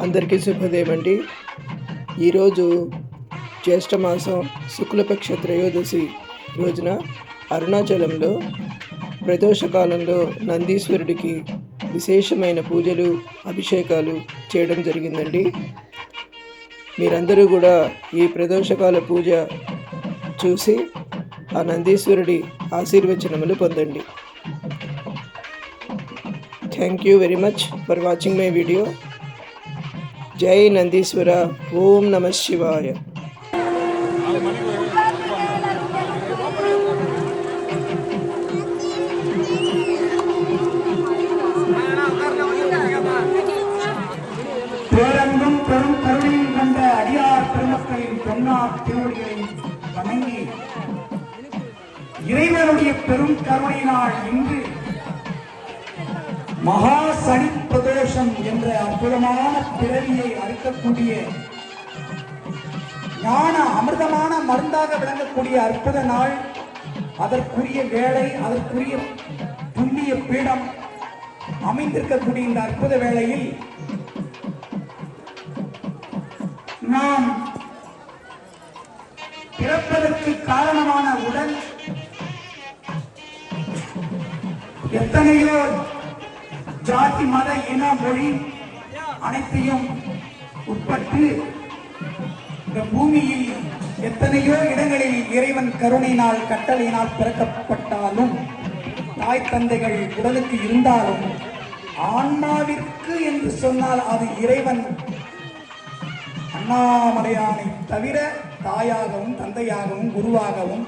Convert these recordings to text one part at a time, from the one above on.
అందరికీ శుభోదయం అండి. ఈరోజు జ్యేష్ఠమాసం శుక్లపక్ష త్రయోదశి రోజున అరుణాచలంలో ప్రదోషకాలంలో నందీశ్వరుడికి విశేషమైన పూజలు అభిషేకాలు చేయడం జరిగిందండి. మీరందరూ కూడా ఈ ప్రదోషకాల పూజ చూసి ఆ నందీశ్వరుడి ఆశీర్వచనములు పొందండి. Thank you very much for watching my video. జై నందీశ్వర. ఓం నమః శివాయ. பேரன்பும் பெரும் கருணையும் கண்ட அடியார் பெருமக்களின் பொன்னார் திருவடிகளை வணங்கி இறைவனுடைய பெரும் கருணையினால் இன்று மகா சனி பிரதோஷம் என்ற அற்புதமான பிறவியை அறுக்கக்கூடிய ஞான அமிர்தமான மருந்தாக விளங்கக்கூடிய அற்புத நாள், அதற்குரிய வேளை, அதற்குரிய புண்ணிய பீடம் அமைந்திருக்கக்கூடிய இந்த அற்புத வேளையில் நாம் பிறப்பதற்கு காரணமான உடல் எத்தனையோ ஜாதி மத இன மொழி அனைத்தையும் உட்பட்டு இந்த பூமியில் எத்தனையோ இடங்களில் இறைவன் கருணையினால் கட்டளையினால் பிறக்கப்பட்டாலும், தாய் தந்தைகள் உடலுக்கு இருந்தாலும், ஆன்மாவிற்கு என்று சொன்னால் அது இறைவன் அண்ணாமலையானை தவிர தாயாகவும் தந்தையாகவும் குருவாகவும்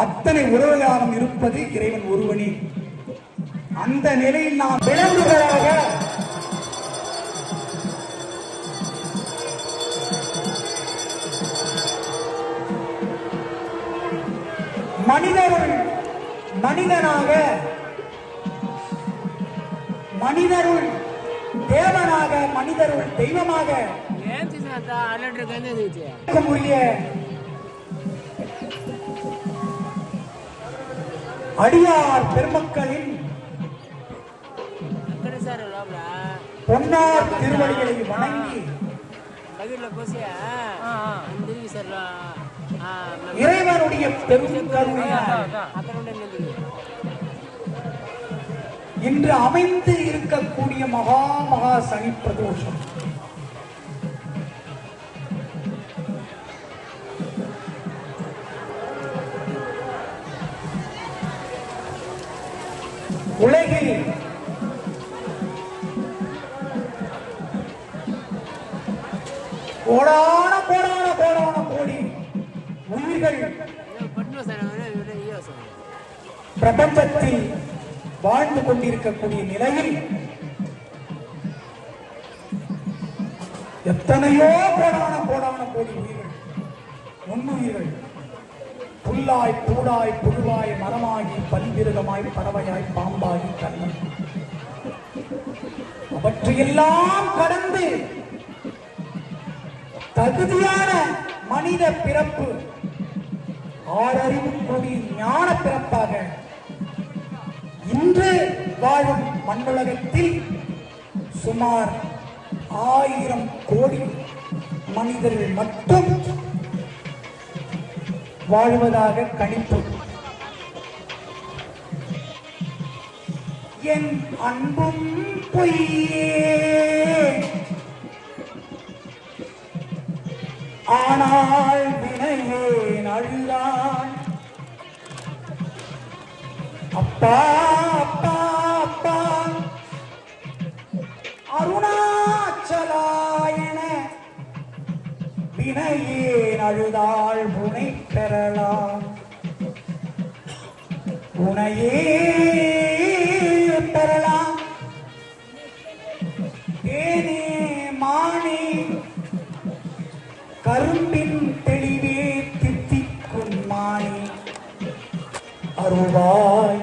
அத்தனை உறவுகாரம் இருப்பது இறைவன் ஒருவனே. அந்த நிலையில் நாம் விலங்குகளாக மனிதருள் மனிதனாக, மனிதருள் தேவனாக, மனிதருள் தெய்வமாக அடியார் பெருமக்களின் பொன்னார் திருவடிகளை வணங்கி இறைவனுடைய பெரும் கருணையால் இன்று அமைந்து இருக்கக்கூடிய மகா சனி பிரதோஷம் உலகில் கோடான கோடான கோடான கோடி உயிர்கள் பிரபஞ்சத்தில் வாழ்ந்து கொண்டிருக்கக்கூடிய நிலையில் எத்தனையோ கோடான கோடான கோடி உயிர்கள், நுண்ணுயிர்கள் புல்லாய் பூடாய் புழுவாய் மரமாகி பல்விருகமாய் பறவையாய் பாம்பாகி கண்ணன் அவற்றையெல்லாம் கடந்து தகுதியான மனித பிறப்பு, ஆறறிவு கூடிய ஞான பிறப்பாக இன்று வாழும் மண்ணுலகத்தில் சுமார் 1000 கோடி மனிதர்கள் மட்டும் வாழ்வதாக கணிப்பு. என் அன்பும் பொய்யே ஆனால் வினையேன் அழுதான். அப்பா அப்பா அப்பா அருணாச்சலாயன வினையேன் அழுதாள் உனை பெறலாம். உனையே பெறலாம். தேனே மானே கரும்பின் தெளிவே தித்திக்கும் மானே அருவாய்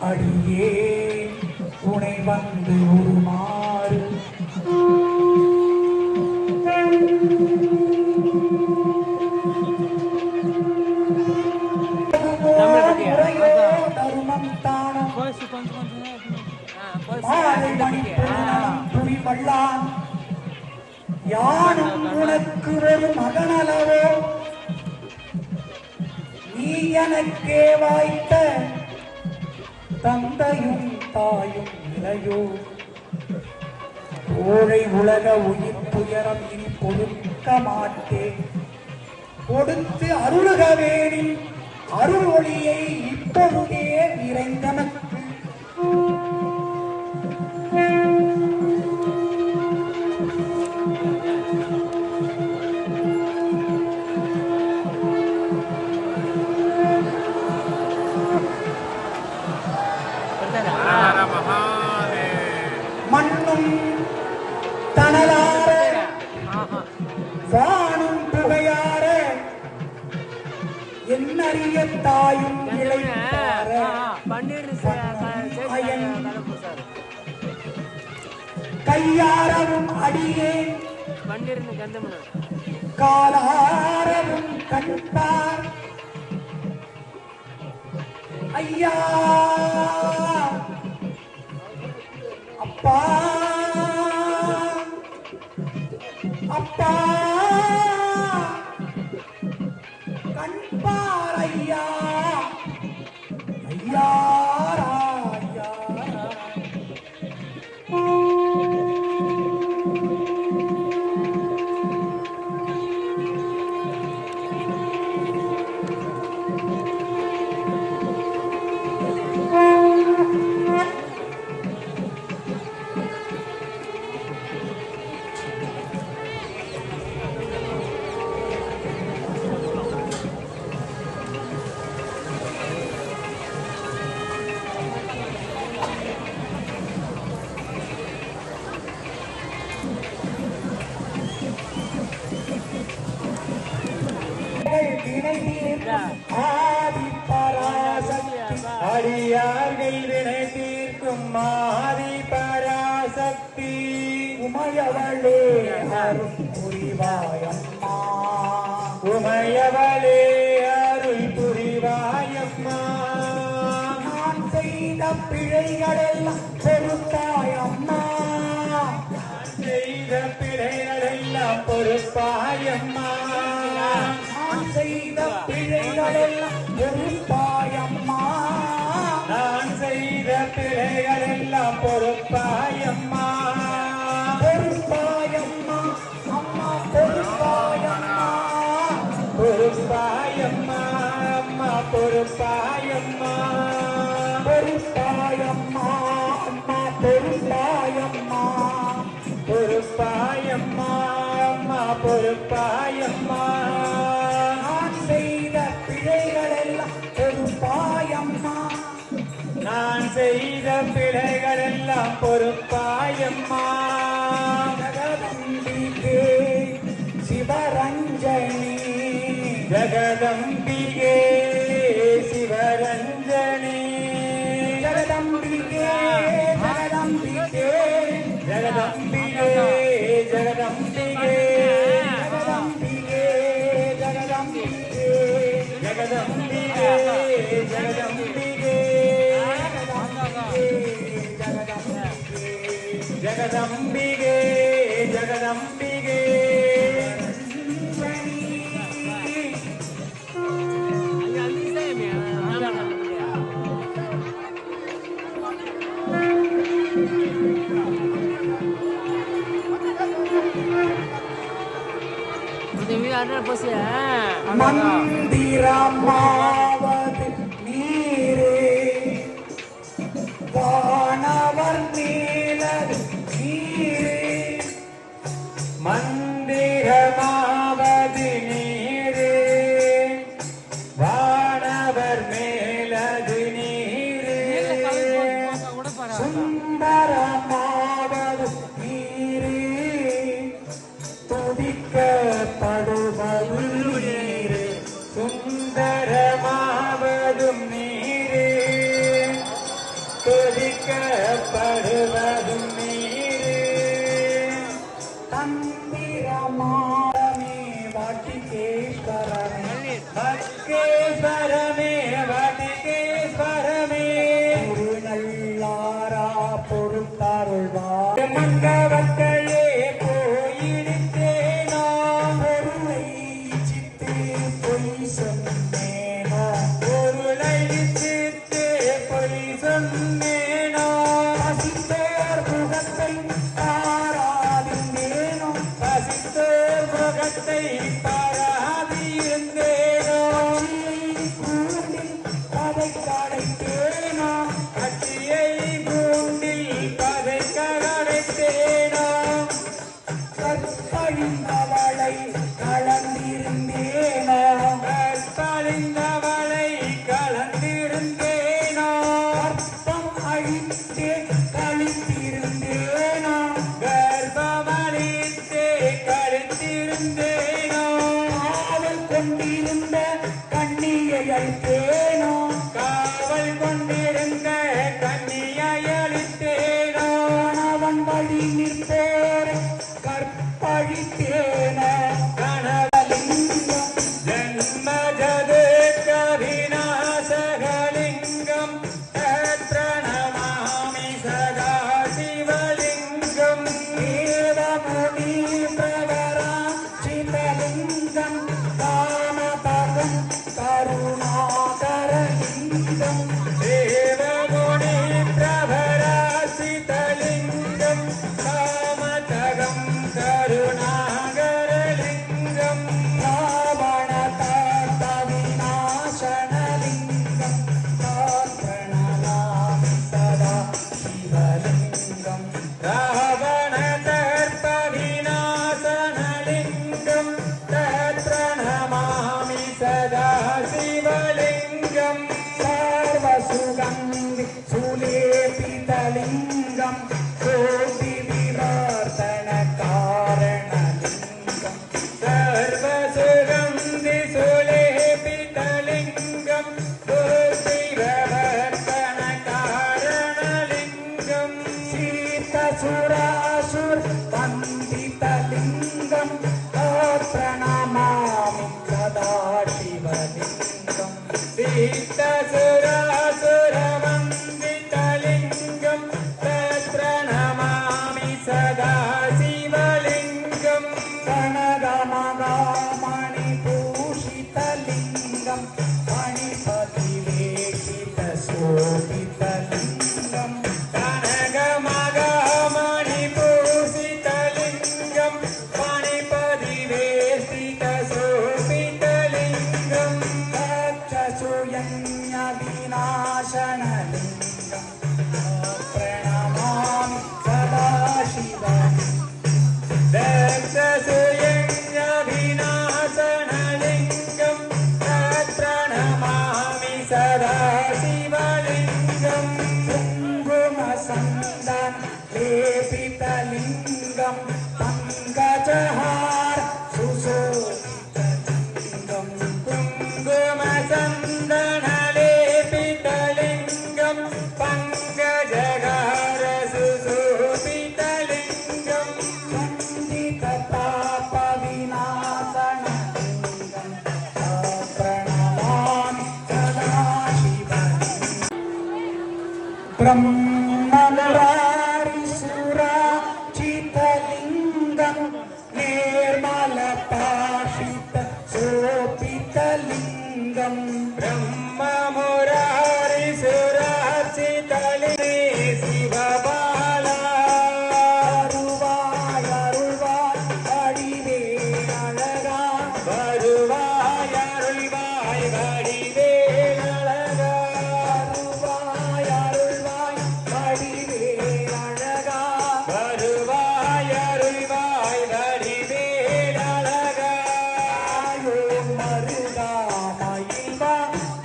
அடியே உனை வந்து உருமாறு. தருமம் தானம் மாலை மணி புரி வல்லான் யானும் உனக்கு ஒரு மகனளவோ, நீ எனக்கே வாய்த்த தந்தையும் தாயும் இளையோ. கோழை உலக உயிர் துயரம் இனி பொறுக்க மாட்டேன், கொடுத்து அருளுக வேணின் அருள் ஒளியை இப்பொழுதே நிறைந்தனக்கு. மண்ணும் தனலார வானும் புகையார என்னறிய தாயும் இளைப்பார கையாரவும் அடியேன் காலாரவும் கண்பார் ஐயா அப்பா அப்பா கண்பார் ஐயா ஐயா ஐயா. அடியார்கள் வினை தீர்க்கும் மாதி பராசக்தி உமையவளே அருள் புரிவாயம்மா, உமையவளே அருள் புரிவாயம்மா. நான் செய்த பிழைகளெல்லாம் பொறுப்பாயம்மா, நான் செய்த பிழைகளெல்லாம் பொறுப்பாயம்மா, நான் செய்த பிழைகளெல்லாம் பொறுப்பாயம்மா, நான் செய்த பிழைகளெல்லாம் பொறுப்பாயம்மா, பொறுப்பாயம்மா அம்மா பொறுப்பாயம்மா, பொறுப்பாயம்மா அம்மா பொறுப்பாயம்மா, பொறுப்பாயம்மா அம்மா பொறுப்பாயம்மா, பொறுப்பாயம்மா அம்மா பொறுப்பாயம்மா. நான் செய்த பிழைகளெல்லாம் பொறுப்பாயம்மா, நான் செய்த பிழைகளெல்லாம் பொறுப்பாயம்மா. ஜகதம்பிகே சிவரஞ்சனி, ஜகதம்பிகே சிவரஞ்சனி, ஜகதம்பிகே ஜகதம்பிகே ஜகதம்பிகே ஜகதம்பிகே ஜகதம்பிகே ஜகதம்பிகே ஜகதம்பிகே ஜகதம்பிகே ஜகதம்பிகே. மந்திரமாவது நீரே, வானவர் மேலது நீரே, மந்திரமாவது நீரே, வானவர் மேலது நீரே, சுந்தரமாவது நீரே, துதிக்கப்படுவது நீரே, சுந்தரமாவதும் நீரே, துதிக்கப்படுவதும் நீரே. தந்திரமாமே வாட்டிகேஸ்வரமே, வட்கேஸ்வரமே வாட்டிகேஸ்வரமே, திருநள்ளாரா பொறுத்தாருள்வார் மங்கவர்களே போயிடுத்து वन्दितलिङ्गं प्रणमामि सदा शिवलिङ्गं सिद्धसुरासुरवन्दितलिङ्गं प्रणमामि सदा शिवलिङ्गं कनकमगामणिभूषितलिङ्गं मणिपतिवेशितशोभितलिङ्गं कनकमगामणिभूषितलिङ्गं मणिपतिवेष्टितशोभितलिङ्गं चक्षुयज्ञविनाशनलिङ्गं प्रणमामि सदा शिवलिङ्गं दक्षसुयज्ञविनाशनलिङ्गं तत्प्रणमामि सदा शिवलिङ्गं कुङ्कुमसन्दन लेपितलिङ्गं पङ्कजहार सुशोभितलिङ्गं कुङ्कुमचन्दनलेपितलिङ्गं पङ्कजगारसुशोभितलिङ्गं वन्दितपापविनाशनलिङ्गं प्रणमामि सदा शिवलिङ्गं ब्रह्ममुरारिसुराचितलिङ्गं निर्मलपाशित शोभितलिङ्गं ब्रह्ममुरारिसुरार्चितलिङ्गे शिवबाला அருள்வாய் அருள்வாய் வடிவேலழகா வருவாய் அருள்வாய் வடிவேலழகா அருள்வாய் அருள்வாய் வடிவேலழகா வருவாய் அருள்வாய் வடிவேலழகா ஆயோன் மருகா மயில்வா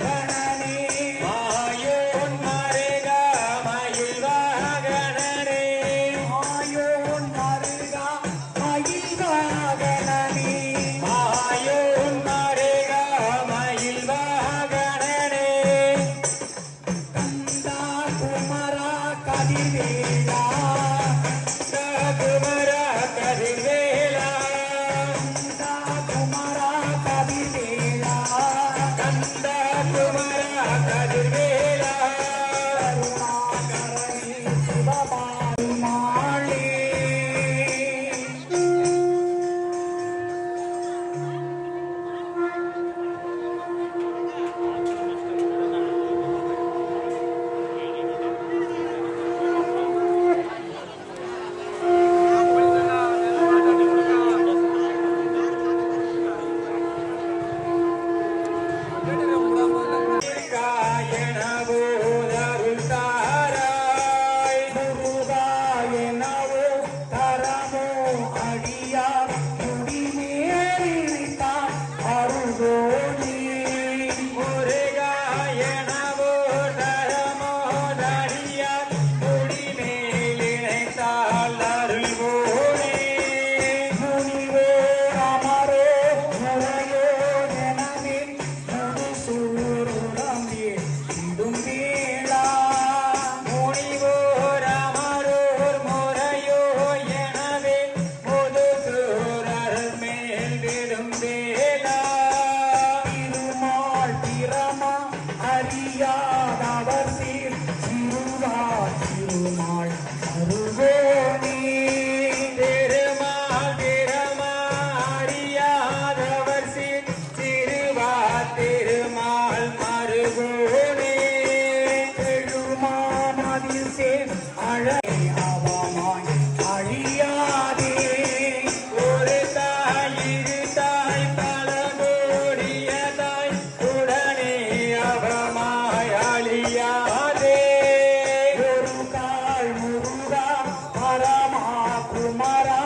கணனே மாயோன் மருகா மயில் வாகனனே ஆயோன் மருகா மயில்வா கணனே மாயோன் மருகா மயில் வாகனனே கந்தா குமரா கதிர்வேலா குமரா கதிர்வேலா கந்தா குமரா கதிர்வேலா கந்த குமரா கதிர்வேலா கருணாகரனே சிவபாமாளே காயனவோதருள் தாராய் முருகாயனவோ தரமோ அடியார் முடிமேறிட்டான் அருகோடி முருகாயனவோ தரமோ தடியார் முடிமேலினைத்தால் அருள்வோனே முனிவோ அமரோ முறையோ எனவே முடிசூருடம்பே இடும் வேளா முனிவோர் அமரோர் முறையோ எனவே முதுசூரர் மேல் விடும் வேளா திருமால் பிரமா அறியாதவர் சீர் சிறுவா திருமால் அருகோனே திருமால் திருமாறியாதவர் சிறுவா திருமால் மருகோனே எழுமாமதில் சேர் அழகை அவமாய் அழியாதே ஒரு தாய் இரு தாய் பல கோடிய தாய் உடனே அவமாய் அழியாதே ஒரு கால் முருகா பரமா குமரா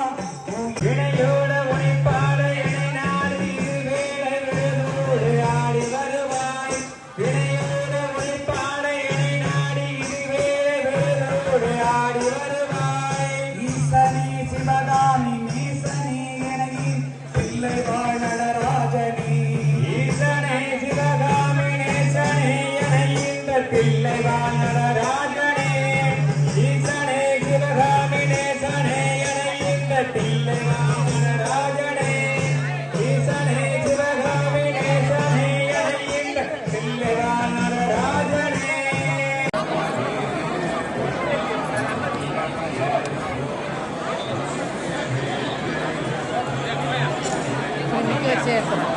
இணையோட உனைப்பாட இணை நாடி வேலோடு ஆடி வருவாய் இணையோட உனைப்பாட இணை நாடி வேலோடு ஆடி வருவாய் ஈசனே சிவகாமி ஈசனே எனகி பிள்ளை வாழ்நடராஜனே ஈசனே சிவகாமி நேசனே என இந்த பிள்ளை வாழ்நடராஜனே ஈசனே சிவகாமி நேசனே என இந்த சேர்க்கிறேன்.